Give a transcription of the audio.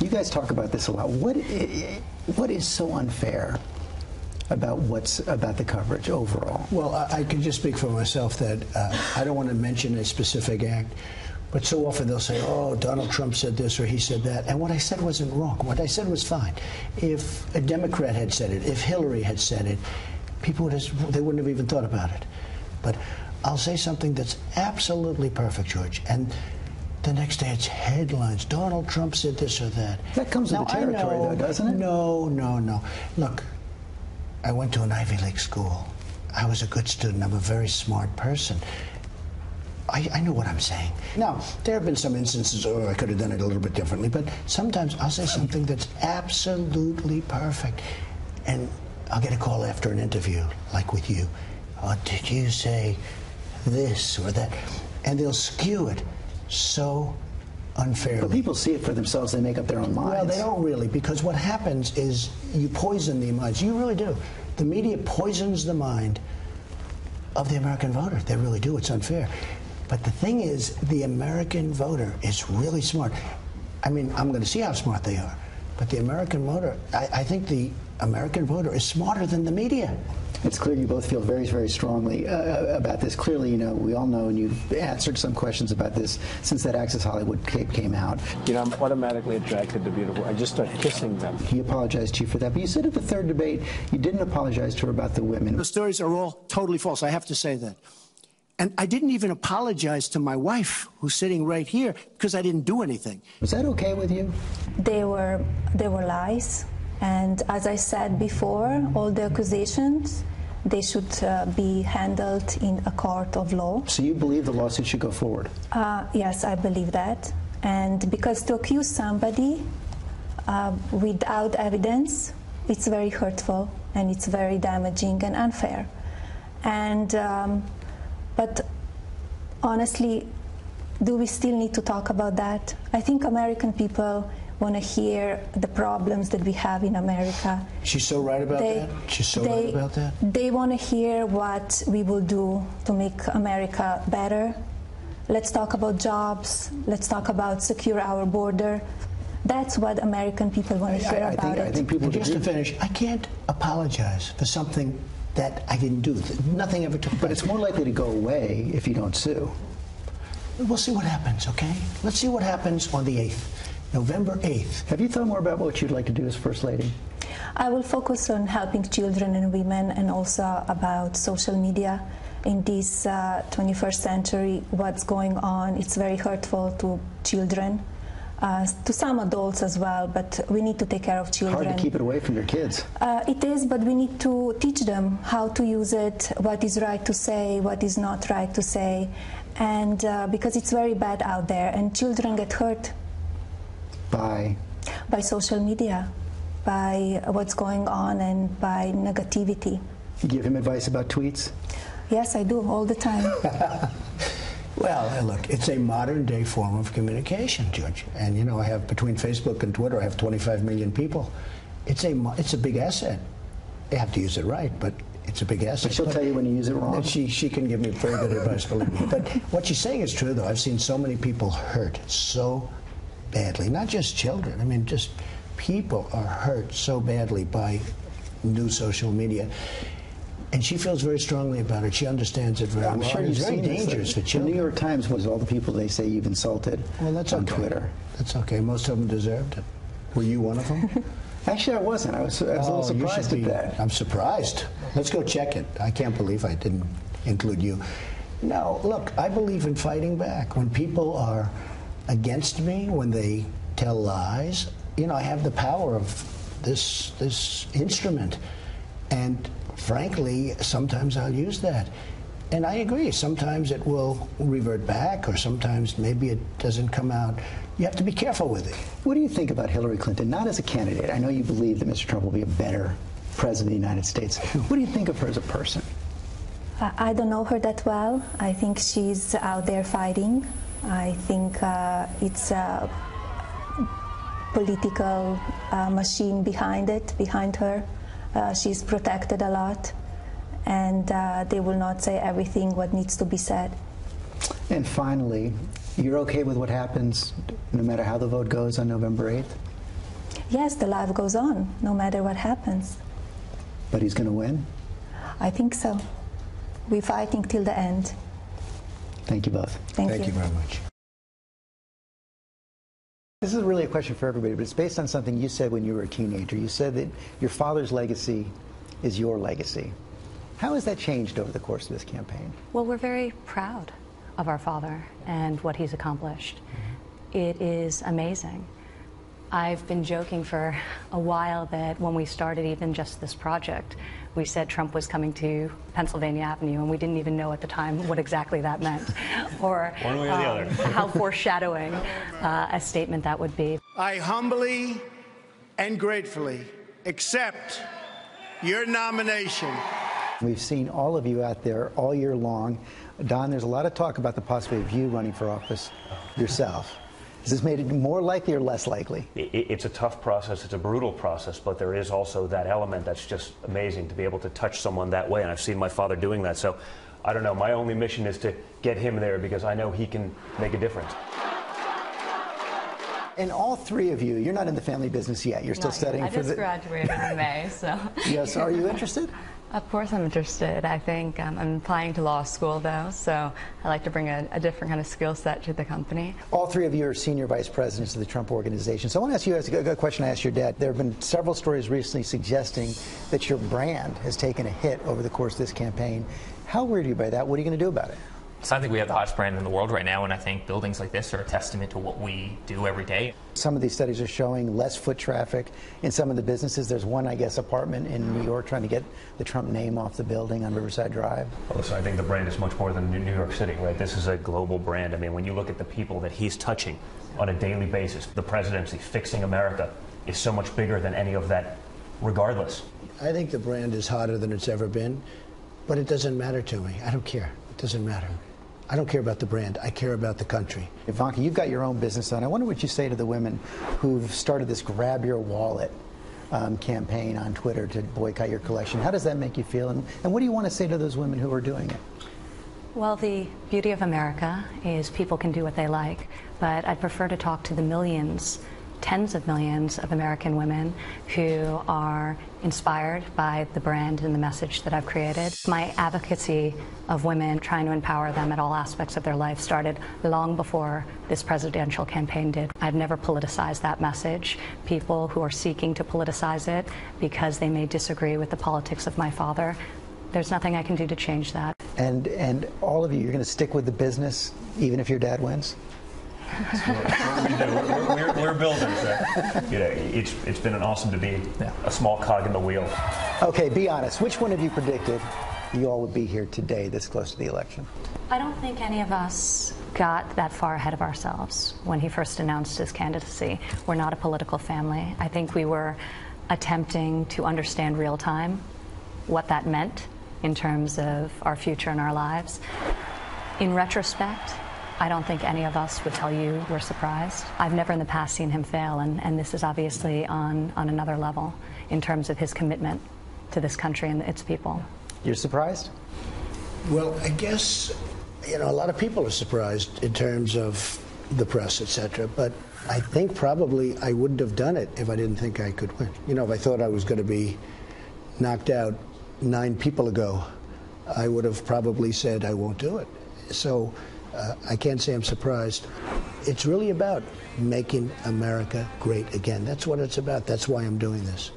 You guys talk about this a lot. What is so unfair about the coverage overall? Well, I can just speak for myself that I don't want to mention a specific act, but so often they'll say, oh, Donald Trump said this or he said that, and what I said wasn't wrong. What I said was fine. If a Democrat had said it, if Hillary had said it, they wouldn't have even thought about it. But I'll say something that's absolutely perfect, George, and the next day it's headlines. Donald Trump said this or that. That comes with the territory, though, doesn't it? No. Look, I went to an Ivy League school. I was a good student. I'm a very smart person. I know what I'm saying. Now, there have been some instances, oh, I could have done it a little bit differently, but sometimes I'll say something that's absolutely perfect, and I'll get a call after an interview, like with you. Oh, did you say this or that? And they'll skew it so unfairly. But people see it for themselves. They make up their own minds. Well, they don't really, because what happens is you poison the minds. You really do. The media poisons the mind of the American voter. They really do. It's unfair. But the thing is, the American voter is really smart. I mean, I'm going to see how smart they are. But the American voter, I think the American voter is smarter than the media. It's clear you both feel very, very strongly about this. Clearly, you know, we all know, and you've answered some questions about this since that Access Hollywood tape came out. You know, I'm automatically attracted to beautiful. I just start kissing them. He apologized to you for that, but you said at the third debate you didn't apologize to her about the women. The stories are all totally false. I have to say that. And I didn't even apologize to my wife, who's sitting right here, because I didn't do anything. Was that okay with you? They were lies. And as I said before, all the accusations, they should be handled in a court of law. So you believe the lawsuit should go forward? Yes, I believe that. And because to accuse somebody without evidence, it's very hurtful and it's very damaging and unfair. And but honestly, do we still need to talk about that? I think American people want to hear the problems that we have in America. She's so right about that? She's so right about that? They want to hear what we will do to make America better. Let's talk about jobs. Let's talk about secure our border. That's what American people want to hear about it. I think people just to finish, I can't apologize for something that I didn't do. Nothing ever took place. But it's more likely to go away if you don't sue. We'll see what happens, okay? Let's see what happens on the 8th, November 8th. Have you thought more about what you'd like to do as First Lady? I will focus on helping children and women, and also about social media. In this 21st century, what's going on, it's very hurtful to children. To some adults as well, but we need to take care of children. Hard to keep it away from your kids. It is, but we need to teach them how to use it, what is right to say, what is not right to say, and because it's very bad out there, and children get hurt. By social media, by what's going on, and by negativity. You give him advice about tweets? Yes, I do, all the time. Well, look, it's a modern-day form of communication, George. And, you know, I have, between Facebook and Twitter, I have 25 million people. It's a big asset. You have to use it right, but it's a big asset. But she'll tell you when you use it wrong. She can give me very good advice, believe me. But what she's saying is true, though. I've seen so many people hurt so badly. Not just children. I mean, just people are hurt so badly by new social media. And she feels very strongly about it. She understands it very well. I'm sure it's very dangerous for children. The New York Times was all the people they say you've insulted on Twitter. That's okay. Most of them deserved it. Were you one of them? Actually, I wasn't. I was a little surprised at that. I'm surprised. Let's go check it. I can't believe I didn't include you. No, look, I believe in fighting back. When people are against me, when they tell lies, you know, I have the power of this instrument. And frankly, sometimes I'll use that. And I agree, sometimes it will revert back, or sometimes maybe it doesn't come out. You have to be careful with it. What do you think about Hillary Clinton, not as a candidate? I know you believe that Mr. Trump will be a better president of the United States. What do you think of her as a person? I don't know her that well. I think she's out there fighting. I think it's a political machine behind her. She's protected a lot, and they will not say everything what needs to be said. And finally, you're okay with what happens no matter how the vote goes on November 8th? yes, the life goes on, no matter what happens. But he's going to win? I think so. We're fighting till the end. Thank you both. Thank you. Thank you very much. This is really a question for everybody, but it's based on something you said when you were a teenager. You said that your father's legacy is your legacy. How has that changed over the course of this campaign? Well, we're very proud of our father and what he's accomplished. It is amazing. I've been joking for a while that when we started even just this project, we said Trump was coming to Pennsylvania Avenue, and we didn't even know at the time what exactly that meant, or one way or the other. How foreshadowing a statement that would be. I humbly and gratefully accept your nomination. We've seen all of you out there all year long. Don, there's a lot of talk about the possibility of you running for office yourself. Has this made it more likely or less likely? It's a tough process, it's a brutal process, but there is also that element that's just amazing to be able to touch someone that way, and I've seen my father doing that. So, I don't know, my only mission is to get him there because I know he can make a difference. And all three of you, you're not in the family business yet. You're still studying I just graduated in May, so. Yes, are you interested? Of course I'm interested. I think I'm applying to law school, though, so I like to bring a different kind of skill set to the company. All three of you are senior vice presidents of the Trump Organization. So I want to ask you a question I asked your dad. There have been several stories recently suggesting that your brand has taken a hit over the course of this campaign. How worried are you by that? What are you going to do about it? So I think we have the hottest brand in the world right now, and I think buildings like this are a testament to what we do every day. Some of these studies are showing less foot traffic in some of the businesses. There's one, I guess, apartment in New York trying to get the Trump name off the building on Riverside Drive. Well, listen, I think the brand is much more than New York City, right? This is a global brand. I mean, when you look at the people that he's touching on a daily basis, the presidency, fixing America, is so much bigger than any of that, regardless. I think the brand is hotter than it's ever been, but it doesn't matter to me. I don't care. It doesn't matter. I don't care about the brand. I care about the country. Ivanka, you've got your own business on. I wonder what you say to the women who've started this Grab Your Wallet campaign on Twitter to boycott your collection. How does that make you feel? And what do you want to say to those women who are doing it? Well, the beauty of America is people can do what they like, but I'd prefer to talk to the millions, tens of millions of American women who are inspired by the brand and the message that I've created. My advocacy of women, trying to empower them at all aspects of their life, started long before this presidential campaign did. I've never politicized that message. People who are seeking to politicize it because they may disagree with the politics of my father, there's nothing I can do to change that. And all of you, you're going to stick with the business even if your dad wins? We're building. You know, it's been an awesome to be a small cog in the wheel. Okay, be honest. Which one of you predicted you all would be here today this close to the election? I don't think any of us got that far ahead of ourselves when he first announced his candidacy. We're not a political family. I think we were attempting to understand real time what that meant in terms of our future and our lives. In retrospect, I don't think any of us would tell you we're surprised. I've never in the past seen him fail, and this is obviously on another level in terms of his commitment to this country and its people. You're surprised? Well, I guess, a lot of people are surprised in terms of the press, etc. But I think probably I wouldn't have done it if I didn't think I could win. If I thought I was going to be knocked out 9 people ago, I would have probably said I won't do it. So I can't say I'm surprised. It's really about making America great again. That's what it's about. That's why I'm doing this.